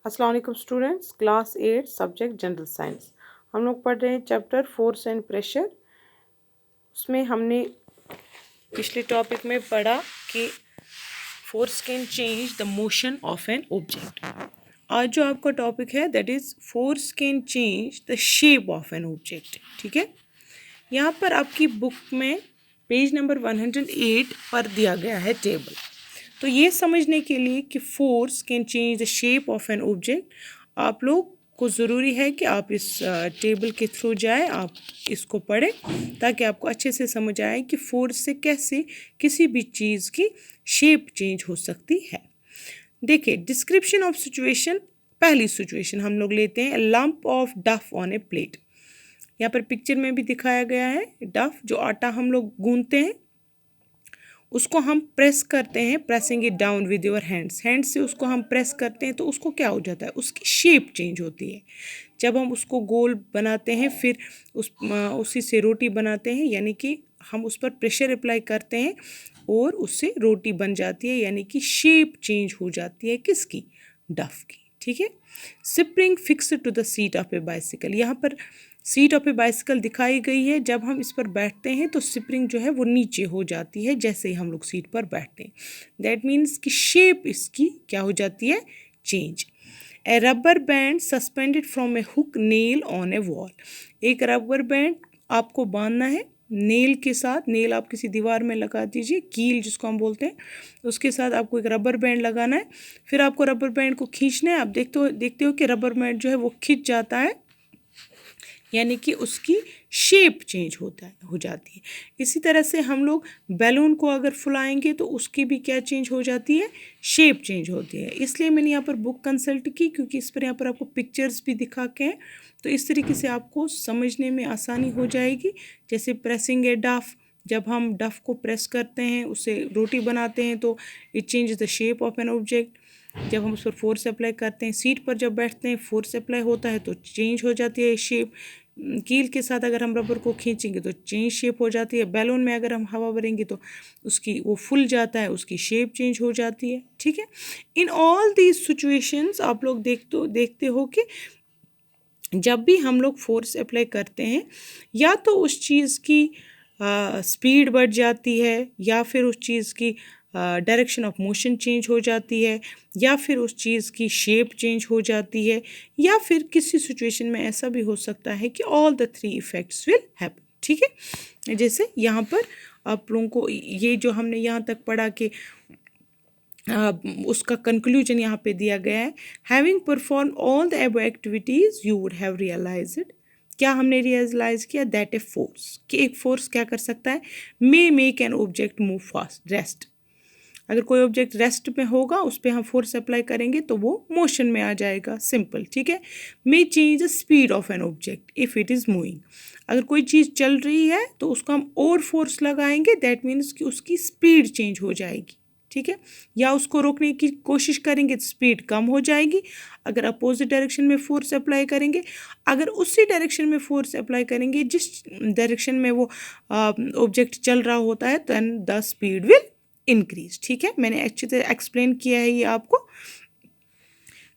अस्सलाम वालेकुम students, class 8 subject general science. हम लोग पढ़ रहे हैं चैप्टर फोर्स एंड प्रेशर। उसमें हमने पिछले टॉपिक में पढ़ा कि force can change the motion of an object. आज जो आपका टॉपिक है that is force can change the shape of an object. ठीक है, यहाँ पर आपकी बुक में पेज नंबर 108 पर दिया गया है टेबल। तो ये समझने के लिए कि force can change the shape of an object, आप लोग को ज़रूरी है कि आप इस टेबल के थ्रू जाएं, आप इसको पढ़ें ताकि आपको अच्छे से समझ आए कि फोर्स से कैसे किसी भी चीज़ की शेप चेंज हो सकती है। देखिए, डिस्क्रिप्शन ऑफ सिचुएशन। पहली सिचुएशन हम लोग लेते हैं लंप ऑफ डफ ऑन ए प्लेट। यहाँ पर पिक्चर में भी दिखाया गया है डफ, जो आटा हम लोग गूंथते हैं उसको हम प्रेस करते हैं, pressing it down with your hands. Hand से उसको हम प्रेस करते हैं तो उसको क्या हो जाता है, उसकी शेप चेंज होती है। जब हम उसको गोल बनाते हैं फिर उसी से रोटी बनाते हैं, यानी कि हम उस पर प्रेशर अप्लाई करते हैं और उससे रोटी बन जाती है, यानी कि शेप चेंज हो जाती है किसकी, डफ की। ठीक है, spring fix to the seat of a bicycle. यहाँ पर सीट ऑफ ए बाइसिकल दिखाई गई है। जब हम इस पर बैठते हैं तो स्प्रिंग जो है वो नीचे हो जाती है जैसे ही हम लोग सीट पर बैठते हैं। दैट मीन्स कि शेप इसकी क्या हो जाती है, change. A rubber band suspended from A hook nail on A wall. एक रबर बैंड आपको बांधना है नेल के साथ। नेल आप किसी दीवार में लगा दीजिए, कील जिसको हम बोलते हैं, उसके साथ आपको एक रबर बैंड लगाना है। फिर आपको रबर बैंड को खींचना है। आप देखते हो कि रबर बैंड जो है वो खिंच जाता है, यानी कि उसकी शेप चेंज हो जाती है। इसी तरह से हम लोग बैलून को अगर फुलाएंगे तो उसकी भी क्या चेंज हो जाती है, शेप चेंज होती है। इसलिए मैंने यहाँ पर बुक कंसल्ट की, क्योंकि इस पर यहाँ पर आपको पिक्चर्स भी दिखा के हैं, तो इस तरीके से आपको समझने में आसानी हो जाएगी। जैसे प्रेसिंग ए डफ, जब हम डफ को प्रेस करते हैं उससे रोटी बनाते हैं तो it change the shape of an object. जब हम उस पर फोर्स अप्लाई करते हैं, सीट पर जब बैठते हैं फोर्स अप्लाई होता है तो चेंज हो जाती है शेप। कील के साथ अगर हम रबर को खींचेंगे तो चेंज शेप हो जाती है। बैलून में अगर हम हवा भरेंगे तो उसकी वो फूल जाता है, उसकी शेप चेंज हो जाती है। ठीक है, इन ऑल दीज सिचुएशंस आप लोग देखते हो कि जब भी हम लोग फोर्स अप्लाई करते हैं या तो उस चीज़ की स्पीड बढ़ जाती है, या फिर उस चीज़ की डायरेक्शन ऑफ मोशन चेंज हो जाती है, या फिर उस चीज़ की शेप चेंज हो जाती है, या फिर किसी सिचुएशन में ऐसा भी हो सकता है कि all the three effects will happen. ठीक है, जैसे यहाँ पर आप लोगों को ये जो हमने यहाँ तक पढ़ा कि उसका कंक्लूजन यहाँ पे दिया गया है, having perform all the above activities you would have realised. क्या हमने रियलाइज़ किया, दैट ए फोर्स, कि एक फोर्स क्या कर सकता है, may make an object move fast rest. अगर कोई ऑब्जेक्ट रेस्ट में होगा उस पर हम फोर्स अप्लाई करेंगे तो वो मोशन में आ जाएगा, सिंपल। ठीक है, मे change the speed of an object if it is moving. अगर कोई चीज़ चल रही है तो उसको हम और फोर्स लगाएंगे, दैट मीन्स कि उसकी स्पीड चेंज हो जाएगी। ठीक है, या उसको रोकने की कोशिश करेंगे तो स्पीड कम हो जाएगी। अगर अपोजिट डायरेक्शन में फोर्स अप्लाई करेंगे, अगर उसी डायरेक्शन में फोर्स अप्लाई करेंगे जिस डायरेक्शन में वो ऑब्जेक्ट चल रहा होता है, then the speed will increase. ठीक है, मैंने अच्छी तरह एक्सप्लेन किया है ये आपको।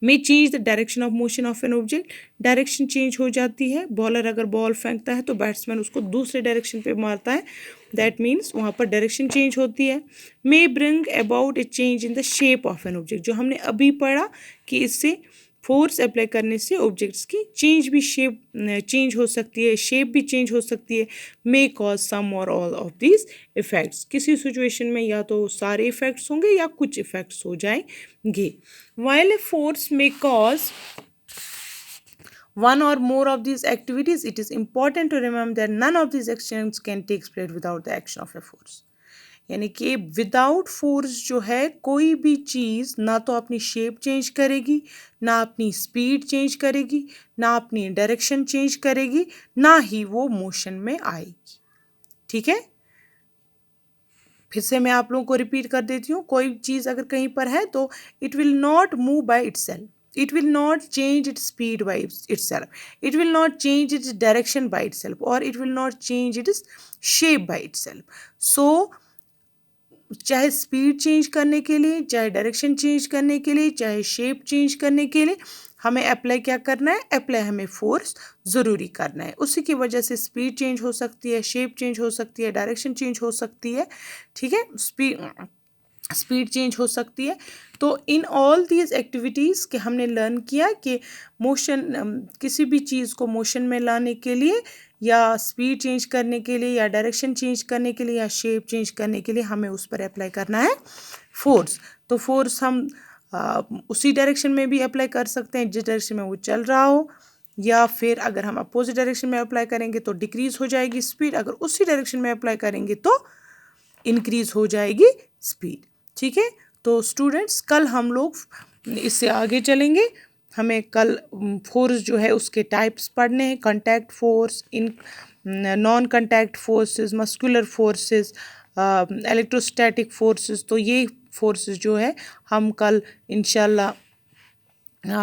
मे change the direction of motion of an object, direction change हो जाती है। बॉलर अगर बॉल फेंकता है तो बैट्समैन उसको दूसरे डायरेक्शन पे मारता है, दैट मीन्स वहाँ पर डायरेक्शन चेंज होती है। मे bring about A change in the shape of an object, जो हमने अभी पढ़ा कि इससे फोर्स अप्लाई करने से ऑब्जेक्ट्स की शेप चेंज हो सकती है, शेप भी चेंज हो सकती है। मे कॉज सम और ऑल ऑफ दीज इफ़ेक्ट्स, किसी सिचुएशन में या तो सारे इफ़ेक्ट्स होंगे या कुछ इफ़ेक्ट्स हो जाएंगे। While a force may cause one or more of these activities, it is important to remember that none of these actions can take place without the action of a force। यानी कि without force जो है कोई भी चीज़ ना तो अपनी shape change करेगी, ना अपनी स्पीड चेंज करेगी, ना अपनी डायरेक्शन चेंज करेगी, ना ही वो मोशन में आएगी। ठीक है, फिर से मैं आप लोगों को रिपीट कर देती हूँ। कोई चीज़ अगर कहीं पर है तो it will not move by itself, it will not change its speed by itself, it will not change its direction by itself, or it will not change its shape by itself. So चाहे speed change करने के लिए, चाहे direction change करने के लिए, चाहे shape change करने के लिए हमें अप्लाई क्या करना है, अप्लाई हमें फोर्स ज़रूरी करना है। उसी की वजह से स्पीड चेंज हो सकती है, शेप चेंज हो सकती है, डायरेक्शन चेंज हो सकती है, ठीक है, स्पीड चेंज हो सकती है। तो इन ऑल दीज एक्टिविटीज़ के हमने लर्न किया कि मोशन, किसी भी चीज़ को मोशन में लाने के लिए या स्पीड चेंज करने के लिए या डायरेक्शन चेंज करने के लिए या शेप चेंज करने के लिए हमें उस पर अप्लाई करना है फोर्स। तो फोर्स हम उसी डायरेक्शन में भी अप्लाई कर सकते हैं जिस डायरेक्शन में वो चल रहा हो, या फिर अगर हम अपोजिट डायरेक्शन में अप्लाई करेंगे तो डिक्रीज़ हो जाएगी स्पीड, अगर उसी डायरेक्शन में अप्लाई करेंगे तो इंक्रीज़ हो जाएगी स्पीड, ठीक है। तो स्टूडेंट्स कल हम लोग इससे आगे चलेंगे। हमें कल फोर्स जो है उसके टाइप्स पढ़ने हैं, contact force, in non contact forces, muscular forces, electrostatic forces. तो ये फोर्सेस जो है हम कल इंशाल्लाह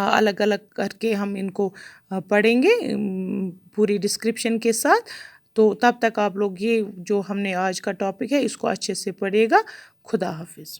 अलग अलग करके हम इनको पढ़ेंगे पूरी डिस्क्रिप्शन के साथ। तो तब तक आप लोग ये जो हमने आज का टॉपिक है इसको अच्छे से पढ़िएगा। खुदा हाफिज़।